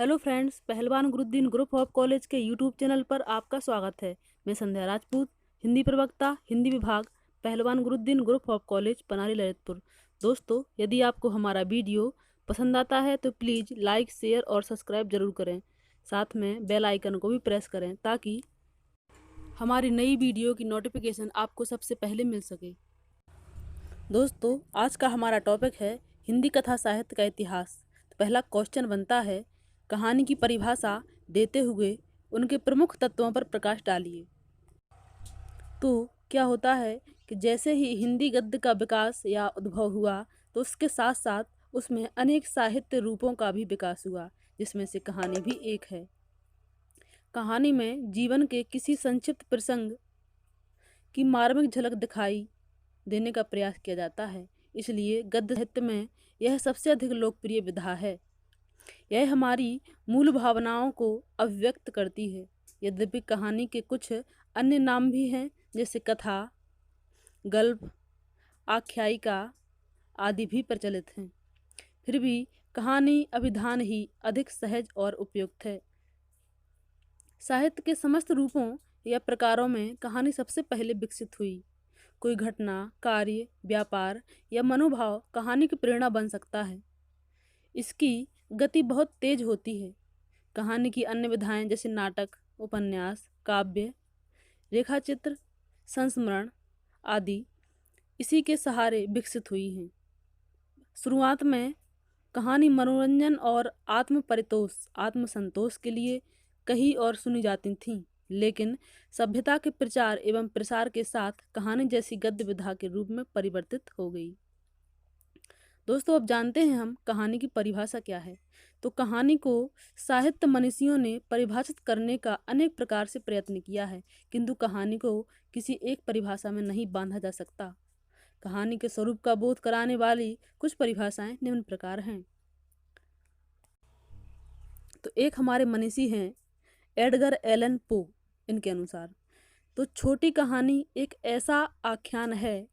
Hello friends, पहलवान Guruddin group of college के YouTube channel पर आपका स्वागत है। मैं संध्या राजपूत, हिंदी प्रवक्ता, हिंदी विभाग, Pahalwan Guruddin group of college, Panari Lalitpur. दोस्तों, यदि आपको हमारा वीडियो पसंद आता है तो प्लीज़ लाइक, शेयर और सब्सक्राइब जरूर करें। साथ में बेल आइकन को भी प्रेस करें ताकि हमारी नई वीडियो की नोटिफिकेशन आपको सबसे पहले मिल सके। दोस्तों, आज का हमारा टॉपिक है हिंदी कथा साहित्य का इतिहास। तो पहला क्वेश्चन बनता है, कहानी की परिभाषा देते हुए उनके प्रमुख तत्वों पर प्रकाश डालिए। तो क्या होता है कि जैसे ही हिंदी गद्य का विकास या उद्भव हुआ तो उसके साथ साथ उसमें अनेक साहित्य रूपों का भी विकास हुआ, जिसमें से कहानी भी एक है। कहानी में जीवन के किसी संक्षिप्त प्रसंग की मार्मिक झलक दिखाई देने का प्रयास किया जाता है, इसलिए गद्य साहित्य में यह सबसे अधिक लोकप्रिय विधा है। यह हमारी मूल भावनाओं को अभिव्यक्त करती है। यद्यपि कहानी के कुछ अन्य नाम भी हैं, जैसे कथा, गल्प, आख्यायिका आदि भी प्रचलित हैं। फिर भी कहानी अभिधान ही अधिक सहज और उपयुक्त है। साहित्य के समस्त रूपों या प्रकारों में कहानी सबसे पहले विकसित हुई। कोई घटना, कार्य, व्यापार या मनोभाव कहानी की प्रेरणा बन सकता है। इसकी गति बहुत तेज होती है। कहानी की अन्य विधाएं जैसे नाटक, उपन्यास, काव्य, रेखाचित्र, संस्मरण आदि इसी के सहारे विकसित हुई हैं। शुरुआत में कहानी मनोरंजन और आत्मसंतोष के लिए कही और सुनी जाती थीं, लेकिन सभ्यता के प्रचार एवं प्रसार के साथ कहानी जैसी गद्य विधा के रूप में परिवर्तित हो गई। दोस्तों, अब जानते हैं हम कहानी की परिभाषा क्या है। तो कहानी को साहित्य मनीषियों ने परिभाषित करने का अनेक प्रकार से प्रयत्न किया है, किंतु कहानी को किसी एक परिभाषा में नहीं बांधा जा सकता। कहानी के स्वरूप का बोध कराने वाली कुछ परिभाषाएं निम्न प्रकार हैं। तो एक हमारे मनीषी हैं एडगर एलन पो। इनके अनुसार तो छोटी कहानी एक ऐसा आख्यान है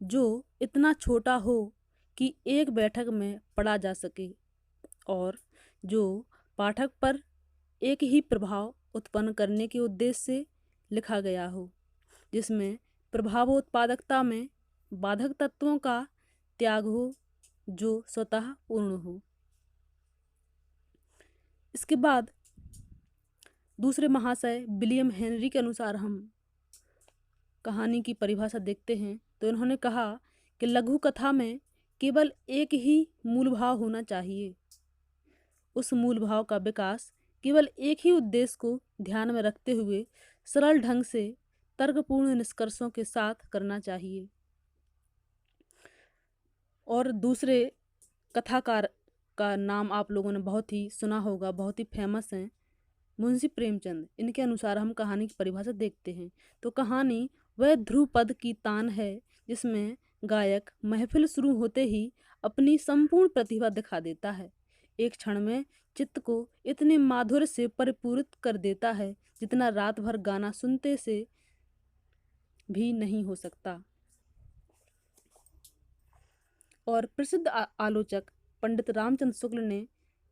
जो इतना छोटा हो कि एक बैठक में पढ़ा जा सके और जो पाठक पर एक ही प्रभाव उत्पन्न करने के उद्देश्य से लिखा गया हो, जिसमें प्रभावोत्पादकता में बाधक तत्वों का त्याग हो, जो स्वतः पूर्ण हो। इसके बाद दूसरे महाशय विलियम हेनरी के अनुसार हम कहानी की परिभाषा देखते हैं। तो इन्होंने कहा कि लघु कथा में केवल एक ही मूल भाव होना चाहिए। उस मूल भाव का विकास केवल एक ही उद्देश्य को ध्यान में रखते हुए सरल ढंग से तर्कपूर्ण निष्कर्षों के साथ करना चाहिए। और दूसरे कथाकार का नाम आप लोगों ने बहुत ही सुना होगा, बहुत ही फेमस हैं, मुंशी प्रेमचंद। इनके अनुसार हम कहानी की परिभाषा देखते हैं। तो कहानी वह ध्रुपद की तान है जिसमें गायक महफिल शुरू होते ही अपनी संपूर्ण प्रतिभा दिखा देता है। एक क्षण में चित्त को इतने माधुर्य से परिपूरित कर देता है जितना रात भर गाना सुनते से भी नहीं हो सकता। और प्रसिद्ध आलोचक पंडित रामचंद्र शुक्ल ने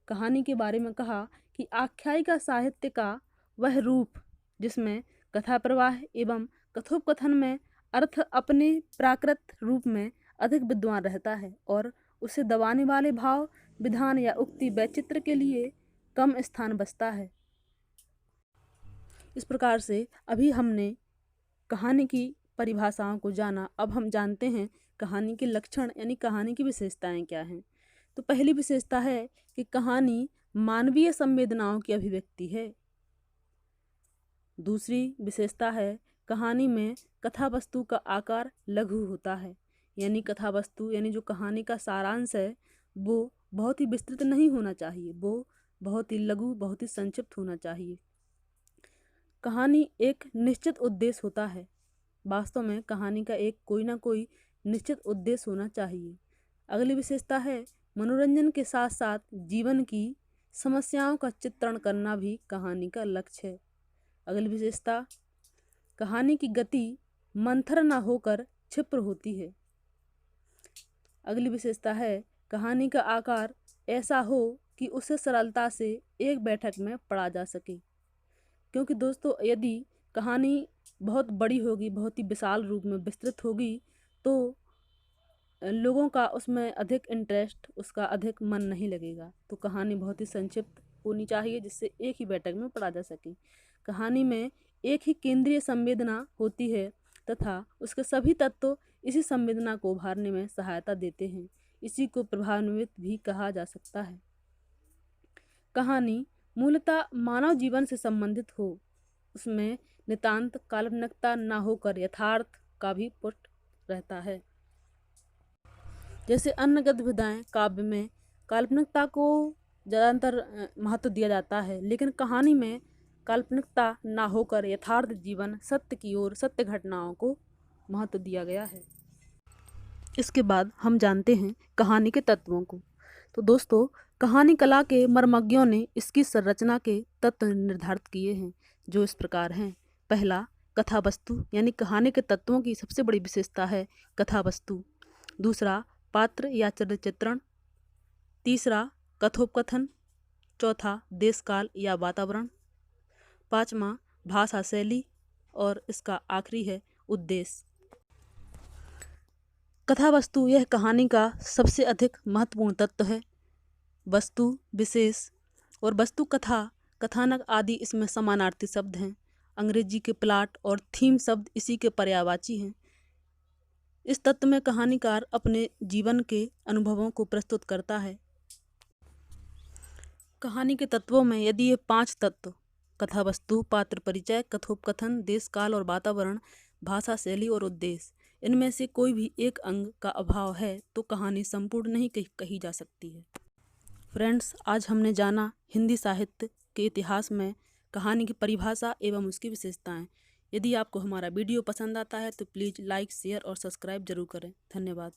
कहानी के बारे में कहा कि आख्यायिका साहित्य का वह रूप जिसमें कथा प्रवाह एवं कथोपकथन में अर्थ अपने प्राकृत रूप में अधिक विद्वान रहता है और उसे दबाने वाले भाव, विधान या उक्ति वैचित्र के लिए कम स्थान बचता है। इस प्रकार से अभी हमने कहानी की परिभाषाओं को जाना। अब हम जानते हैं कहानी के लक्षण यानी कहानी की विशेषताएं क्या हैं। तो पहली विशेषता है कि कहानी मानवीय संवेदनाओं की अभिव्यक्ति है। दूसरी विशेषता है कहानी में कथा वस्तु का आकार लघु होता है, यानी कथा वस्तु यानी जो कहानी का सारांश है वो बहुत ही विस्तृत नहीं होना चाहिए, वो बहुत ही लघु, बहुत ही संक्षिप्त होना चाहिए। कहानी एक निश्चित उद्देश्य होता है। वास्तव में कहानी का एक कोई ना कोई निश्चित उद्देश्य होना चाहिए। अगली विशेषता है मनोरंजन के साथ साथ जीवन की समस्याओं का चित्रण करना भी कहानी का लक्ष्य है। अगली विशेषता, कहानी की गति मंथर न होकर क्षिप्र होती है। अगली विशेषता है कहानी का आकार ऐसा हो कि उसे सरलता से एक बैठक में पढ़ा जा सके। क्योंकि दोस्तों यदि कहानी बहुत बड़ी होगी, बहुत ही विशाल रूप में विस्तृत होगी, तो लोगों का उसमें अधिक इंटरेस्ट, उसका अधिक मन नहीं लगेगा। तो कहानी बहुत ही संक्षिप्त होनी चाहिए जिससे एक ही बैठक में पढ़ा जा सके। कहानी में एक ही केंद्रीय संवेदना होती है तथा उसके सभी तत्व इसी संवेदना को उभारने में सहायता देते हैं। इसी को प्रभावान्वित भी कहा जा सकता है। कहानी मूलतः मानव जीवन से संबंधित हो, उसमें नितांत काल्पनिकता न होकर यथार्थ का भी पुट रहता है। जैसे अन्य गद्य काव्य में काल्पनिकता को ज़्यादातर महत्व दिया जाता है, लेकिन कहानी में काल्पनिकता ना होकर यथार्थ जीवन, सत्य की ओर, सत्य घटनाओं को महत्व दिया गया है। इसके बाद हम जानते हैं कहानी के तत्वों को। तो दोस्तों, कहानी कला के मर्मज्ञों ने इसकी संरचना के तत्व निर्धारित किए हैं, जो इस प्रकार हैं। पहला, कथा वस्तु, यानी कहानी के तत्वों की सबसे बड़ी विशेषता है कथा वस्तु। दूसरा, पात्र या चरित्र चित्रण। तीसरा, कथोपकथन। चौथा, देश काल या वातावरण। पांचवा, भाषा शैली। और इसका आखिरी है उद्देश्य। कथा वस्तु यह कहानी का सबसे अधिक महत्वपूर्ण तत्व है। वस्तु, विशेष और वस्तु, कथा, कथानक आदि इसमें समानार्थी शब्द हैं। अंग्रेजी के प्लॉट और थीम शब्द इसी के पर्यायवाची हैं। इस तत्व में कहानीकार अपने जीवन के अनुभवों को प्रस्तुत करता है। कहानी के तत्वों में यदि ये 5 तत्व, कथा वस्तु, पात्र परिचय, कथोपकथन, देश काल और वातावरण, भाषा शैली और उद्देश्य, इनमें से कोई भी एक अंग का अभाव है तो कहानी संपूर्ण नहीं कही जा सकती है। फ्रेंड्स, आज हमने जाना हिंदी साहित्य के इतिहास में कहानी की परिभाषा एवं उसकी विशेषताएं। यदि आपको हमारा वीडियो पसंद आता है तो प्लीज़ लाइक, शेयर और सब्सक्राइब जरूर करें। धन्यवाद।